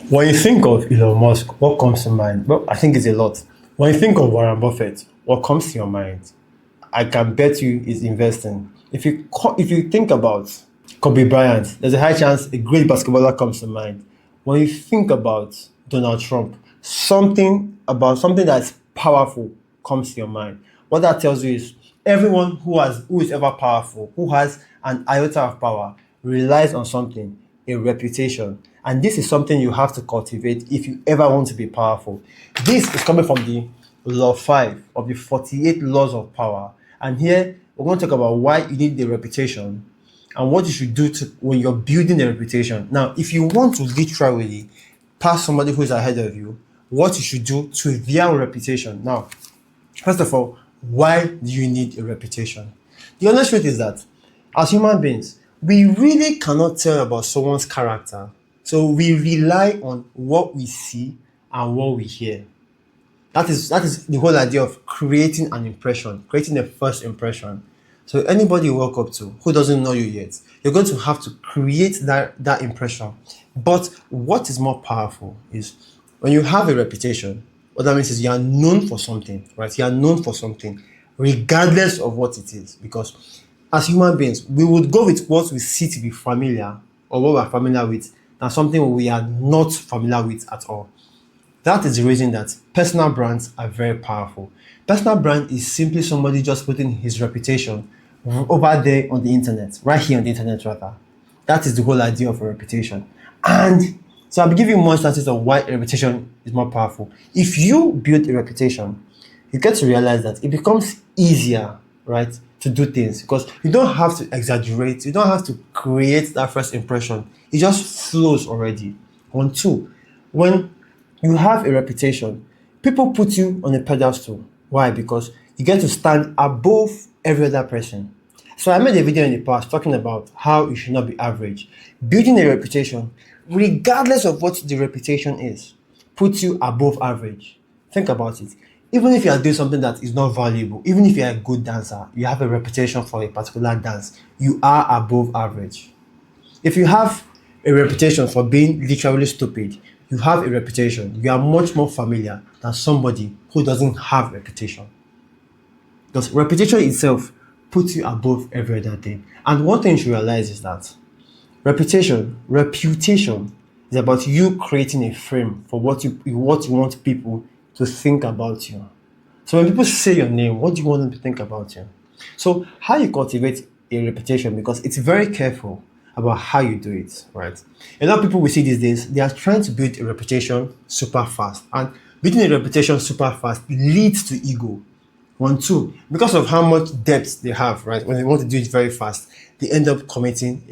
When you think of Elon Musk, what comes to mind? Well, I think it's a lot. When you think of Warren Buffett, what comes to your mind? I can bet you is investing. If you think about Kobe Bryant, there's a high chance a great basketballer comes to mind. When you think about Donald Trump, something that's powerful comes to your mind. What that tells you is everyone who is ever powerful, who has an iota of power, relies on something, a reputation. And this is something you have to cultivate if you ever want to be powerful. This is coming from the law 5 of the 48 laws of power. And here we're going to talk about why you need the reputation and what you should do when you're building a reputation. Now, if you want to literally pass somebody who is ahead of you, what you should do to their reputation. Now, first of all, why do you need a reputation? The honest truth is that as human beings, we really cannot tell about someone's character. So we rely on what we see and what we hear. That is the whole idea of creating an impression, creating a first impression. So anybody you walk up to who doesn't know you yet, you're going to have to create that impression. But what is more powerful is when you have a reputation, what that means is you are known for something, right? You are known for something, regardless of what it is. Because as human beings, we would go with what we see to be familiar or what we're familiar with than something we are not familiar with at all. That is the reason that personal brands are very powerful. Personal brand is simply somebody just putting his reputation over there on the internet, right here on the internet rather. That is the whole idea of a reputation. And so I'll be giving you more instances of why a reputation is more powerful. If you build a reputation, you get to realize that it becomes easier, right, to do things because you don't have to exaggerate, you don't have to create that first impression. It just flows already. One, two, when you have a reputation, people put you on a pedestal. Why? Because you get to stand above every other person. So I made a video in the past talking about how you should not be average. Building a reputation, regardless of what the reputation is, puts you above average. Think about it. Even if you are doing something that is not valuable, even if you are a good dancer, you have a reputation for a particular dance, you are above average. If you have a reputation for being literally stupid, you have a reputation. You are much more familiar than somebody who doesn't have reputation. Because reputation itself puts you above every other thing. And one thing you should realize is that reputation is about you creating a frame for what you want people to think about you. So when people say your name, what do you want them to think about you? So how you cultivate a reputation, because it's very careful about how you do it, right? A lot of people we see these days, they are trying to build a reputation super fast. And building a reputation super fast leads to ego. One, two, because of how much depth they have, right? When they want to do it very fast, they end up committing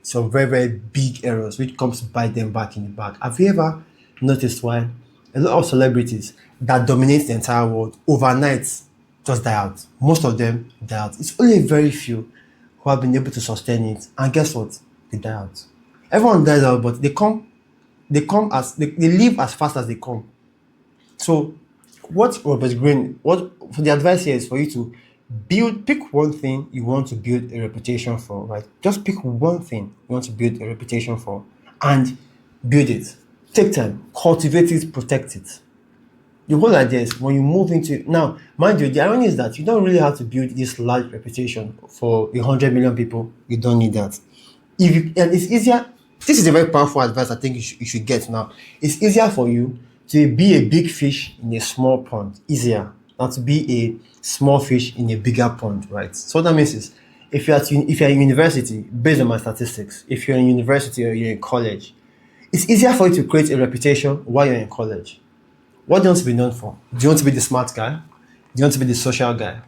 some very, very big errors, which comes to bite them back in the back. Have you ever noticed why a lot of celebrities that dominate the entire world overnight just die out? Most of them die out. It's only very few who have been able to sustain it. And guess what? They die out. Everyone dies out, but they live as fast as they come. So the advice here is for you to pick one thing you want to build a reputation for, right? Just pick one thing you want to build a reputation for and build it. Take time, cultivate it, protect it. The whole idea is when you move into it. Now, mind you, the irony is that you don't really have to build this large reputation for 100 million people. You don't need that. And it's easier. This is a very powerful advice I think you should get now. It's easier for you to be a big fish in a small pond. Easier than to be a small fish in a bigger pond, right? So what that means is if you're in university, based on my statistics, if you're in university or you're in college, it's easier for you to create a reputation while you're in college. What do you want to be known for? Do you want to be the smart guy? Do you want to be the social guy?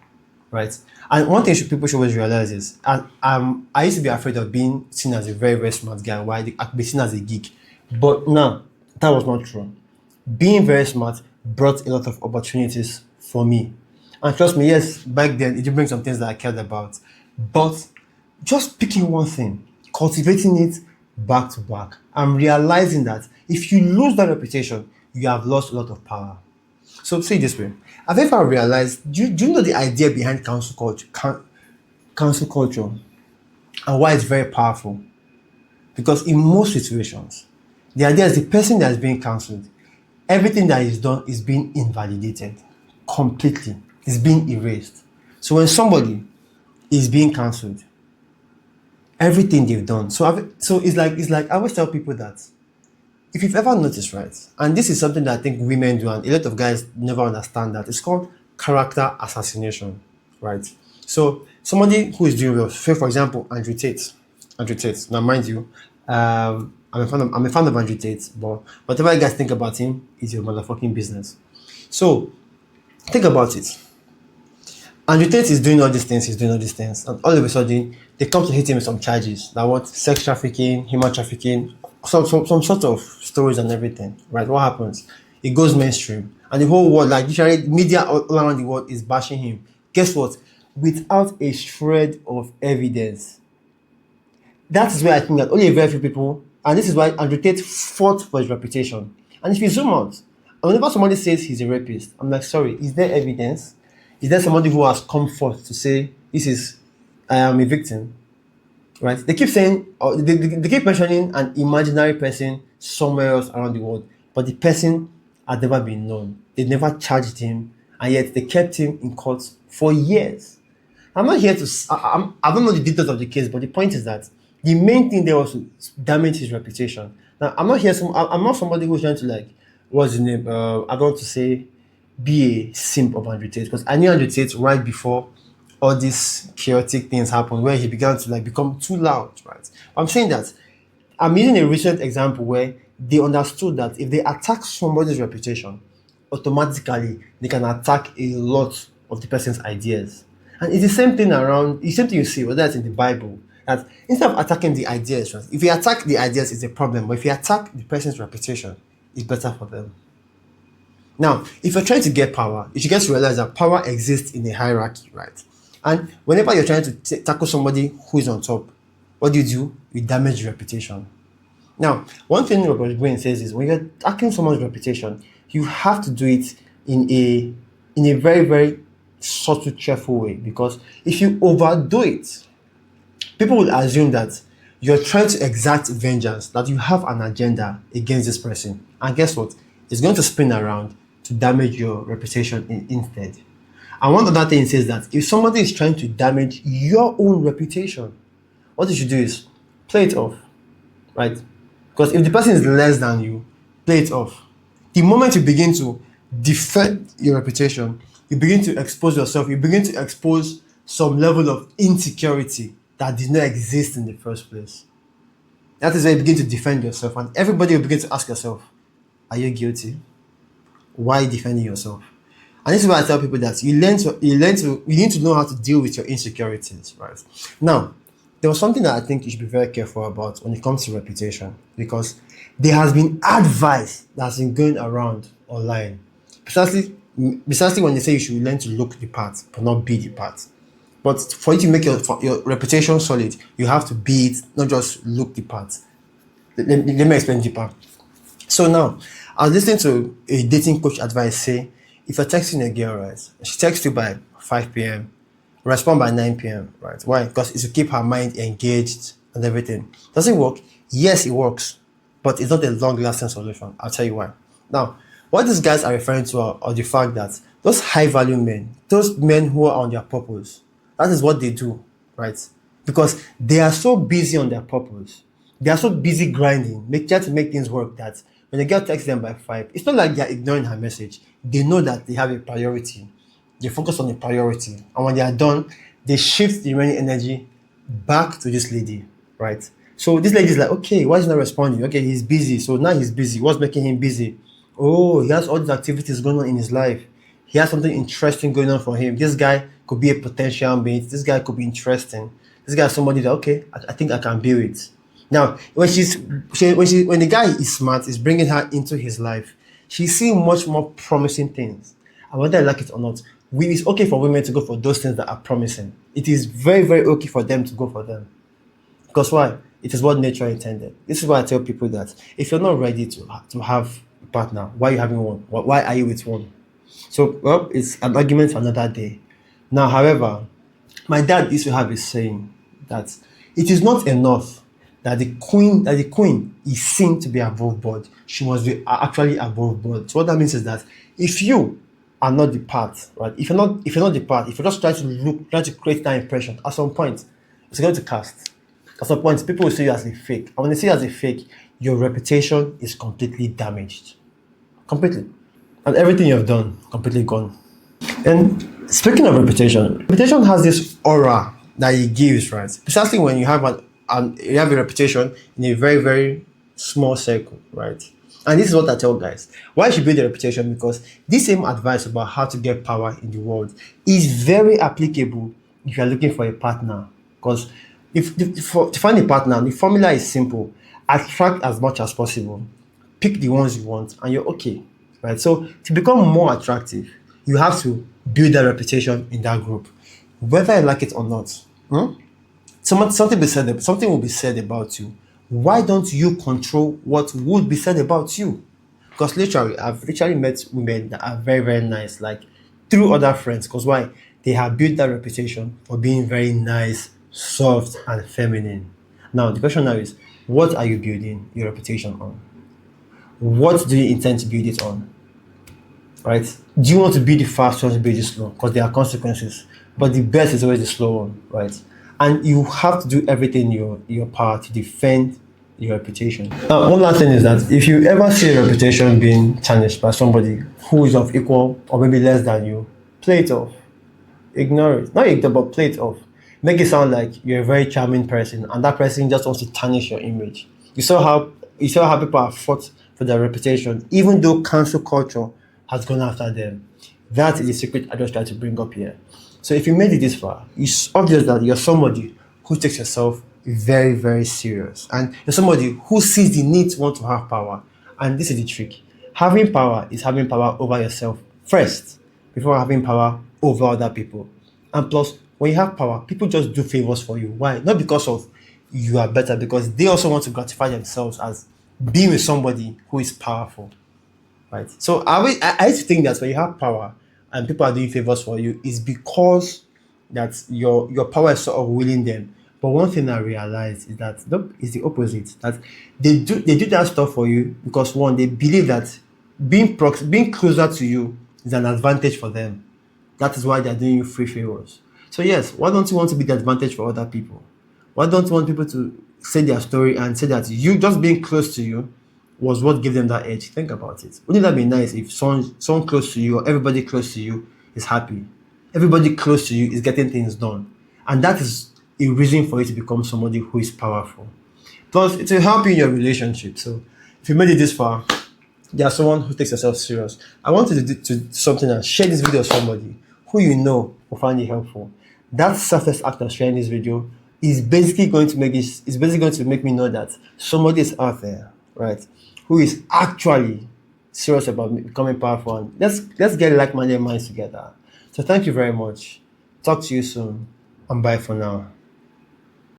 Right? And one thing people should always realize is I used to be afraid of being seen as a very, very smart guy, while I could be seen as a geek. But no, that was not true. Being very smart brought a lot of opportunities for me. And trust me, yes, back then it did bring some things that I cared about. But just picking one thing, cultivating it back to back, and realizing that if you lose that reputation, you have lost a lot of power. So say it this way. Have you ever realized, do you know the idea behind council culture and why it's very powerful? Because in most situations, The idea is the person that is being cancelled, everything that is done is being invalidated completely. It's being erased. So when somebody is being cancelled, everything they've done. So it's like I always tell people that if you've ever noticed, right, and this is something that I think women do, and a lot of guys never understand that, it's called character assassination, right? So somebody who is doing well, say for example, Andrew Tate. Andrew Tate. Now, mind you, I'm a fan of Andrew Tate, but whatever you guys think about him is your motherfucking business. So think about it. Andrew Tate is doing all these things, and all of a sudden they come to hit him with some charges. That what sex trafficking, human trafficking, some sort of stories and everything. Right? What happens? It goes mainstream, and the whole world, like literally media all around the world, is bashing him. Guess what? Without a shred of evidence. That is where I think that only very few people, and this is why Andrew Tate fought for his reputation. And if you zoom out, and whenever somebody says he's a rapist, I'm like, sorry, is there evidence? Is there somebody who has come forth to say I am a victim? Right? They keep saying, or they keep mentioning an imaginary person somewhere else around the world, but the person had never been known. They never charged him, and yet they kept him in court for years. I'm not here to, I don't know the details of the case, but the point is that the main thing there was to damage his reputation. Now, I'm not somebody who's trying to like, what's his name? I don't want to say be a simp of Andrew Tate, because I knew Andrew Tate right before all these chaotic things happened, where he began to like become too loud, right? I'm saying that I'm using a recent example where they understood that if they attack somebody's reputation, automatically they can attack a lot of the person's ideas. And it's the same thing around, the same thing you see, whether it's in the Bible, that instead of attacking the ideas, right, if you attack the ideas, it's a problem, but if you attack the person's reputation, it's better for them. Now, if you're trying to get power, you should get to realize that power exists in a hierarchy, right? And whenever you're trying to tackle somebody who is on top, what do? You damage your reputation. Now, one thing Robert Greene says is when you're attacking someone's reputation, you have to do it in a very, very subtle, careful way, because if you overdo it, people will assume that you're trying to exact vengeance, that you have an agenda against this person. And guess what? It's going to spin around to damage your reputation instead. And one other thing says that if somebody is trying to damage your own reputation, what you should do is play it off, right? Because if the person is less than you, play it off. The moment you begin to defend your reputation, you begin to expose yourself, you begin to expose some level of insecurity that did not exist in the first place. That is where you begin to defend yourself, and everybody will begin to ask yourself, are you guilty? Why defending yourself? And this is why I tell people that you need to know how to deal with your insecurities, right? Now, there was something that I think you should be very careful about when it comes to reputation, because there has been advice that's been going around online, precisely when they say you should learn to look the part but not be the part. But for you to make your reputation solid, you have to be it, not just look the part. Let me explain deeper. So now, I was listening to a dating coach advice say, if you're texting a girl, right, she texts you by 5 p.m., respond by 9 p.m., right? Why? Because it's to keep her mind engaged and everything. Does it work? Yes, it works, but it's not a long-lasting solution. I'll tell you why. Now, what these guys are referring to are the fact that those high-value men, those men who are on their purpose, that is what they do, right? Because they are so busy on their purpose. They are so busy grinding, trying to make things work, that when the girl texts them by 5, it's not like they're ignoring her message. They know that they have a priority. They focus on the priority. And when they are done, they shift the remaining energy back to this lady, right? So this lady is like, okay, why is he not responding? Okay, he's busy. So now he's busy. What's making him busy? Oh, he has all these activities going on in his life. He has something interesting going on for him. This guy could be a potential mate. This guy could be interesting. This guy is somebody that, okay, I think I can be with. Now, when the guy is smart, is bringing her into his life, she's seeing much more promising things. And whether I like it or not, it's okay for women to go for those things that are promising. It is very, very okay for them to go for them. Because why? It is what nature intended. This is why I tell people that if you're not ready to have a partner, why are you having one? Why are you with one? So, well, it's an argument for another day. Now, however, my dad used to have a saying that it is not enough that the queen is seen to be above board, she must be actually above board. So what that means is that if you are not the part, right? If you're not the part, if you're just trying to create that impression, at some point, it's going to cast. At some point, people will see you as a fake. And when they see you as a fake, your reputation is completely damaged. Completely. And everything you've done, completely gone. And speaking of reputation has this aura that it gives, right? Precisely when you have you have a reputation in a very, very small circle, right? And this is what I tell guys. Why you should build a reputation? Because this same advice about how to get power in the world is very applicable if you are looking for a partner. Because to find a partner, the formula is simple. Attract as much as possible. Pick the ones you want and you're okay, right? So to become more attractive, you have to build that reputation in that group, whether I like it or not. Something will be said about you. Why don't you control what would be said about you? Because I've literally met women that are very, very nice, like through other friends. Because why? They have built that reputation for being very nice, soft, and feminine. Now, the question now is, what are you building your reputation on? What do you intend to build it on? Right? Do you want to be the fast one, to be the slow? Because there are consequences. But the best is always the slow one, right? And you have to do everything in your power to defend your reputation. Now, one last thing is that if you ever see a reputation being tarnished by somebody who is of equal or maybe less than you, play it off. Ignore it. Not ignore, but play it off. Make it sound like you're a very charming person and that person just wants to tarnish your image. You saw how people have fought for their reputation, even though cancel culture has gone after them. That is the secret I just tried to bring up here. So if you made it this far, it's obvious that you're somebody who takes yourself very, very serious. And you're somebody who sees the need to want to have power. And this is the trick. Having power is having power over yourself first, before having power over other people. And plus, when you have power, people just do favors for you. Why? Not because of you are better, because they also want to gratify themselves as being with somebody who is powerful. Right? So I used to think that when you have power and people are doing favors for you, is because that your power is sort of willing them. But one thing I realized is that it's the opposite. That they do that stuff for you because one, they believe that being closer to you is an advantage for them. That is why they're doing you free favors. So yes, why don't you want to be the advantage for other people? Why don't you want people to say their story and say that you just being close to you was what gave them that edge? Think about it. Wouldn't that be nice if someone close to you or everybody close to you is happy? Everybody close to you is getting things done. And that is a reason for you to become somebody who is powerful. Plus, it will help you in your relationship. So if you made it this far, there's someone who takes yourself serious. I want you to do something and share this video with somebody who you know will find it helpful. That selfless act of sharing this video is basically going to make me know that somebody is out there, right, who is actually serious about becoming powerful. And let's get like-minded minds together. So thank you very much. Talk to you soon, and bye for now.